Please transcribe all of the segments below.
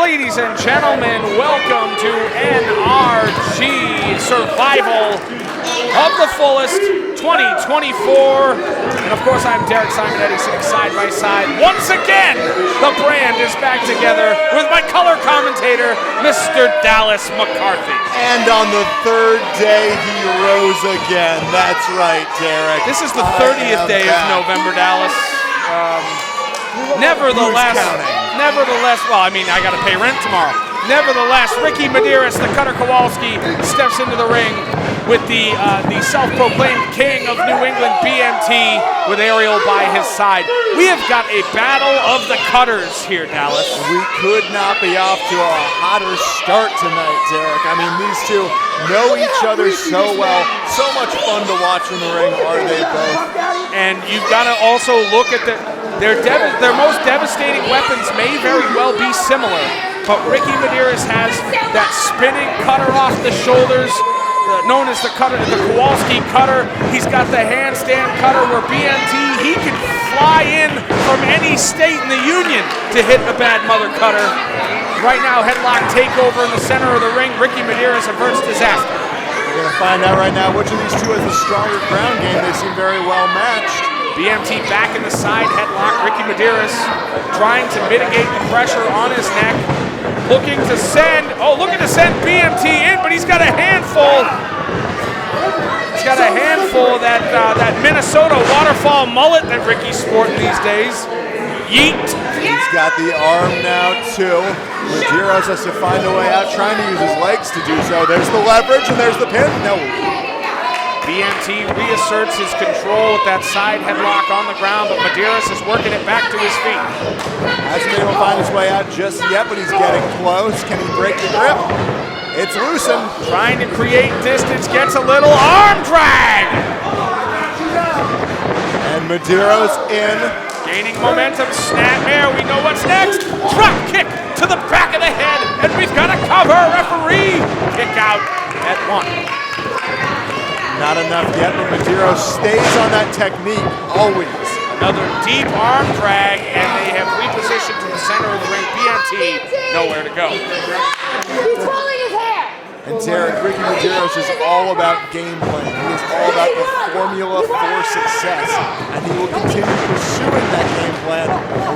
Ladies and gentlemen, welcome to NRG Survival of the Fullest 2024. And of course, I'm Derek Simonetti sitting side by side. Once again, the brand is back together with my color commentator, Mr. Dallas McCarthy. And on the third day, he rose again. That's right, Derek. This is the 30th day of November, Dallas. Nevertheless, well, I mean, I got to pay rent tomorrow. Nevertheless, Ricky Medeiros, the Cutter Kowalski, steps into the ring with the self-proclaimed king of New England, BMT, with Ariel by his side. We have got a battle of the cutters here, Dallas. We could not be off to a hotter start tonight, Derek. I mean, these two know each other so well. So much fun to watch in the ring, are they both? And you've got to also look at their most devastating weapons may very well be similar, but Ricky Medeiros has that spinning cutter off the shoulders, known as the Kowalski cutter. He's got the handstand cutter where BMT, he can fly in from any state in the union to hit the bad mother cutter. Right now, headlock takeover in the center of the ring. Ricky Medeiros averts disaster. We're going to find out right now which of these two has the stronger ground game. They seem very well matched. BMT back in the side headlock. Ricky Medeiros trying to mitigate the pressure on his neck. Looking to send BMT in, but he's got a handful. He's got a handful of that Minnesota waterfall mullet that Ricky's sporting these days. Yeet. He's got the arm now, too. Medeiros has to find a way out, trying to use his legs to do so. There's the leverage, and there's the pin. No. BMT reasserts his control with that side headlock on the ground, but Medeiros is working it back to his feet. Hasn't been able to find his way out just yet, but he's getting close. Can he break the grip? It's loosened. Trying to create distance, gets a little arm drag. And Medeiros in. Gaining momentum, snap air, we know what's next. Drop kick to the back of the head, and we've got a cover. Referee kick out at 1. Not enough yet, but Medeiros stays on that technique, always. Another deep arm drag, and they have repositioned to the center of the ring. BMT, nowhere to go. He's pulling his hair! And Derek, Ricky Medeiros is all about game plan. He is all about the formula for success. And he will continue pursuing that game plan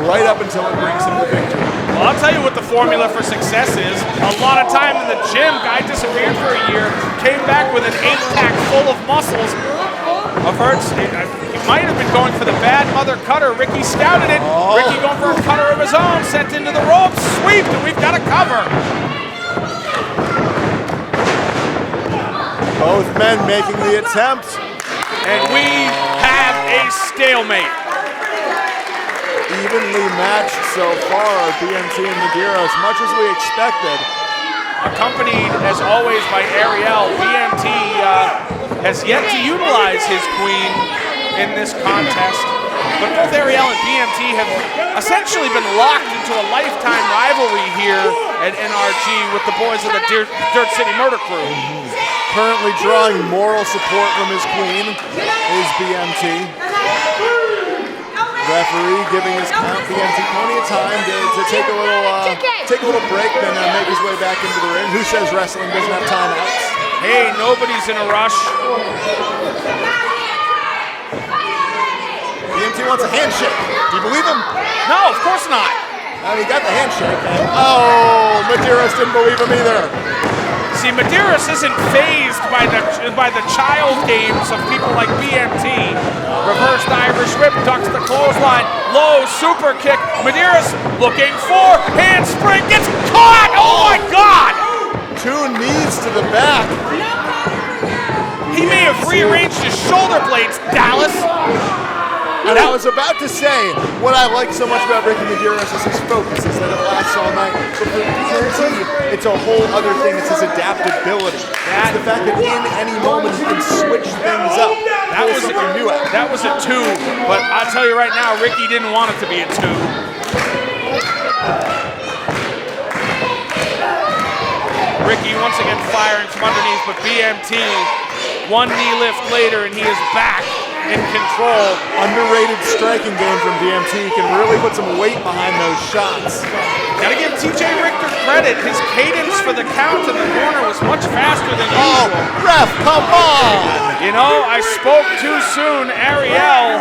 right up until it brings him the victory. Well, I'll tell you what the formula for success is. A lot of time in the gym, guy disappeared for a year, came back with an 8-pack full of muscles. Averts, he might have been going for the bad mother cutter. Ricky scouted it. Oh. Ricky going for a cutter of his own, sent into the ropes, sweep, and we've got a cover. Both men making the attempt. And we have a stalemate. Evenly matched so far, BMT and Medeiros, much as we expected. Accompanied, as always, by Ariel, BMT has yet to utilize his queen in this contest. But both Ariel and BMT have essentially been locked into a lifetime rivalry here at NRG with the boys of the Dirt City Murder Crew. Currently drawing moral support from his queen is BMT. Referee giving his count, BMT plenty of time to take a little break, then make his way back into the ring. Who says wrestling doesn't have timeouts? Hey, nobody's in a rush. BMT wants a handshake. Do you believe him? No, of course not. He got the handshake. And Medeiros didn't believe him either. See, Medeiros isn't fazed by the child games of people like BMT. Reversed Irish whip, ducks the clothesline, low super kick. Medeiros looking for handspring, gets caught! Oh my God! 2 knees to the back. He may have rearranged his shoulder blades, Dallas. And I was about to say, what I like so much about Ricky Medeiros is his focus, is that it lasts all night. But for BMT, it's a whole other thing. It's his adaptability. It's the fact that in any moment he can switch things up. That was something new out. That was a 2, but I'll tell you right now, Ricky didn't want it to be a 2. Ricky once again firing from underneath, but BMT, 1 knee lift later, and he is back in control. Underrated striking game from BMT. Can really put some weight behind those shots. Gotta give TJ Richter credit. His cadence for the count in the corner was much faster than usual. Ref, come on! You know, I spoke too soon. Ariel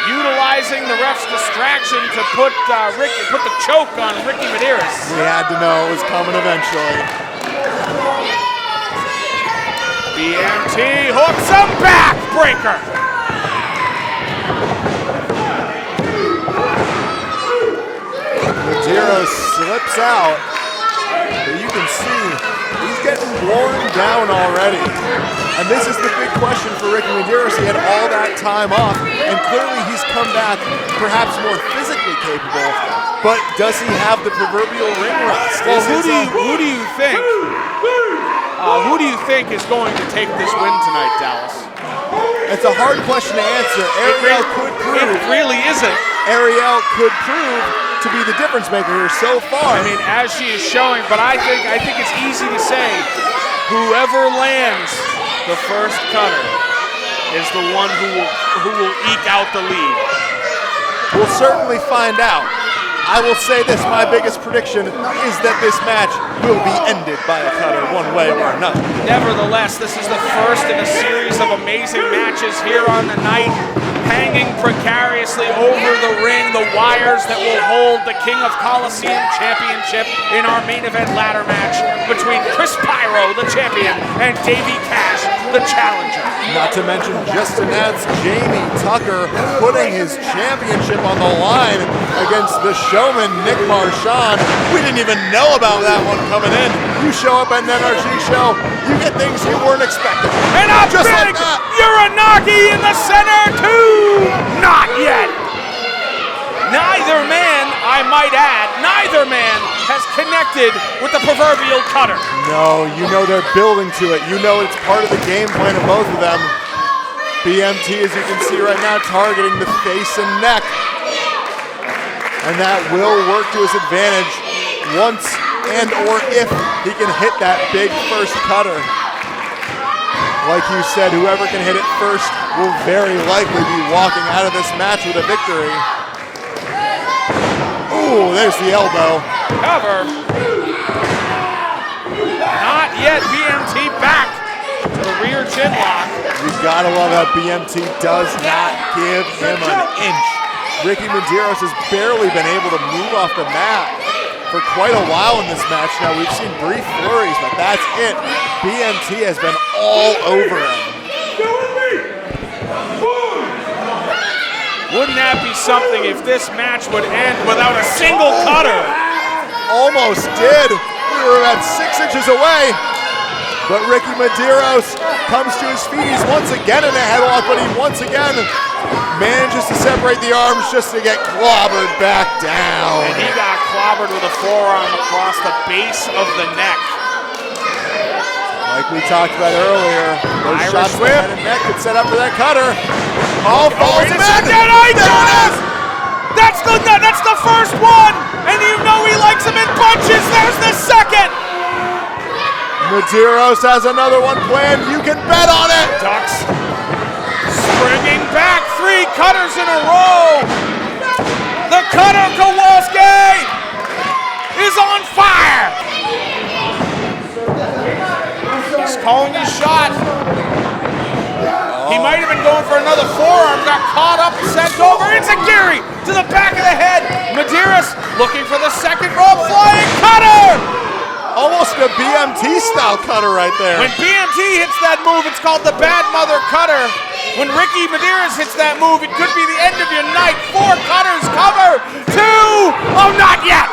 utilizing the ref's distraction to put the choke on Ricky Medeiros. We had to know it was coming eventually. BMT hooks him back, breaker. Medeiros slips out, but you can see he's getting worn down already. And this is the big question for Ricky Medeiros. He had all that time off, and clearly he's come back perhaps more physically capable, but does he have the proverbial ring rust? Well, who do you think? Who do you think is going to take this win tonight, Dallas? It's a hard question to answer. Ariel could prove. It really isn't. Ariel could prove to be the difference maker here so far. I mean, as she is showing, but I think it's easy to say whoever lands the first cutter is the one who will eke out the lead. We'll certainly find out. I will say this, my biggest prediction is that this match will be ended by a cutter one way or another. Nevertheless, this is the first in a series of amazing matches here on the night, hanging precariously over the ring, the wires that will hold the King of Coliseum Championship in our main event ladder match between Chris Pyro, the champion, and Davey Cash, the challenger. Not to mention, just announced Jamie Tucker putting his championship on the line against the showman, Nick Marchand. We didn't even know about that one coming in. You show up at an NRG show, you get things you weren't expecting. And a just big like Uranagi in the center, too! Not yet! Neither man, I might add, neither man has connected with the proverbial cutter. No, you know they're building to it. You know it's part of the game plan of both of them. BMT, as you can see right now, targeting the face and neck. And that will work to his advantage once and or if he can hit that big first cutter. Like you said, whoever can hit it first will very likely be walking out of this match with a victory. Ooh, there's the elbow. Cover. Not yet. BMT back to the rear chin lock. You gotta love how BMT does not give him an inch. Ricky Medeiros has barely been able to move off the mat for quite a while in this match now. We've seen brief flurries, but that's it. BMT has been all over him. Wouldn't that be something if this match would end without a single cutter? Almost did. We were about 6 inches away. But Ricky Medeiros comes to his feet. He's once again in a headlock, but he once again manages to separate the arms just to get clobbered back down. And he got clobbered with a forearm across the base of the neck. Like we talked about earlier, those Irish shots to whip. the head and neck could set up for that cutter. Oh, falls wait a him in. second. That's the first one, and you know he likes him in bunches. There's the second. Medeiros has another one planned. You can bet on it. Ducks springing back, 3 cutters in a row. The cutter Kowalski is on fire. He's calling his shot. He might have been going for another forearm, got caught up and sent over. Enziguri to the back of the head. Medeiros looking for the second rope, flying cutter. Almost a BMT style cutter right there. When BMT hits that move, it's called the Bad Mother Cutter. When Ricky Medeiros hits that move, it could be the end of your night. 4 cutters, cover, 2. Oh, not yet.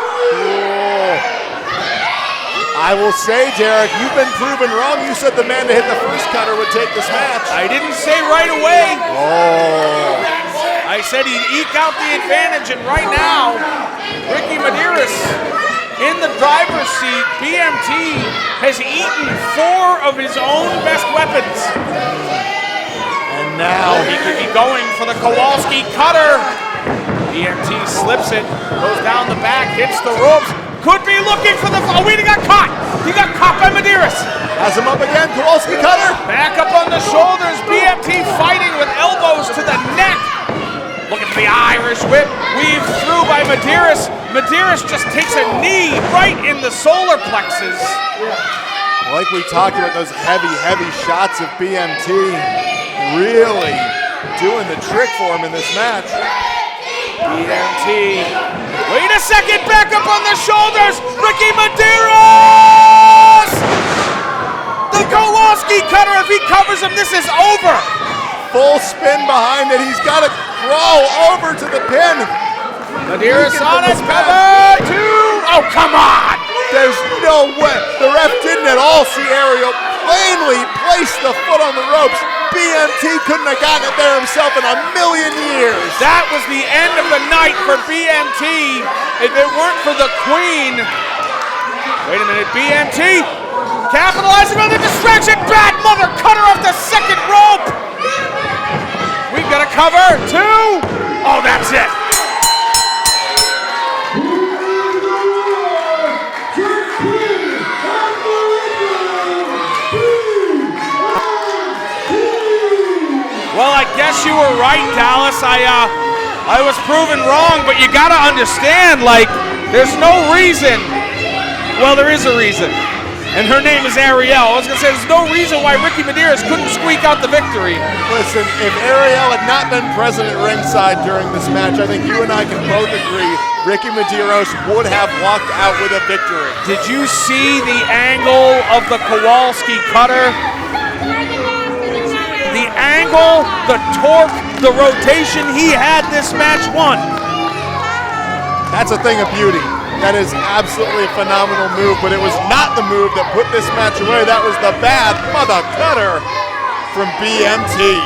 I will say, Derek, you've been proven wrong. You said the man to hit the first cutter would take this match. I didn't say right away. Oh. I said he'd eke out the advantage, and right now, Ricky Medeiros in the driver's seat. BMT has eaten 4 of his own best weapons. And now he could be going for the Kowalski cutter. BMT slips it, goes down the back, hits the ropes. Could be looking for the, oh wait, he got caught. He got caught by Medeiros. Has him up again, Kowalski cutter. Back up on the shoulders, BMT fighting with elbows to the neck. Looking for the Irish whip, weave through by Medeiros. Medeiros just takes a knee right in the solar plexus. Like we talked about, those heavy, heavy shots of BMT really doing the trick for him in this match. BMT, wait a second, back up on the shoulders, Ricky Medeiros! The Kowalski cutter, if he covers him, this is over. Full spin behind it, he's got to crawl over to the pin. Medeiros on it, cover, two, oh come on! There's no way, the ref didn't at all see Ariel plainly place the foot on the ropes. BMT couldn't have gotten it there himself in a million years. That was the end of the night for BMT. If it weren't for the Queen. Wait a minute, BMT capitalizing on the distraction. Bad mother cutter off the second rope. We've got a cover, two. Oh, that's it. Well, I guess you were right, Dallas. I was proven wrong, but you gotta understand, like, there's no reason. Well, there is a reason, and her name is Ariel. I was gonna say there's no reason why Ricky Medeiros couldn't squeak out the victory. Listen, if Ariel had not been present at ringside during this match, I think you and I can both agree Ricky Medeiros would have walked out with a victory. Did you see the angle of the Kowalski cutter? The angle, the torque, the rotation, he had this match won. That's a thing of beauty. That is absolutely a phenomenal move, but it was not the move that put this match away. That was the bad mother cutter from BMT.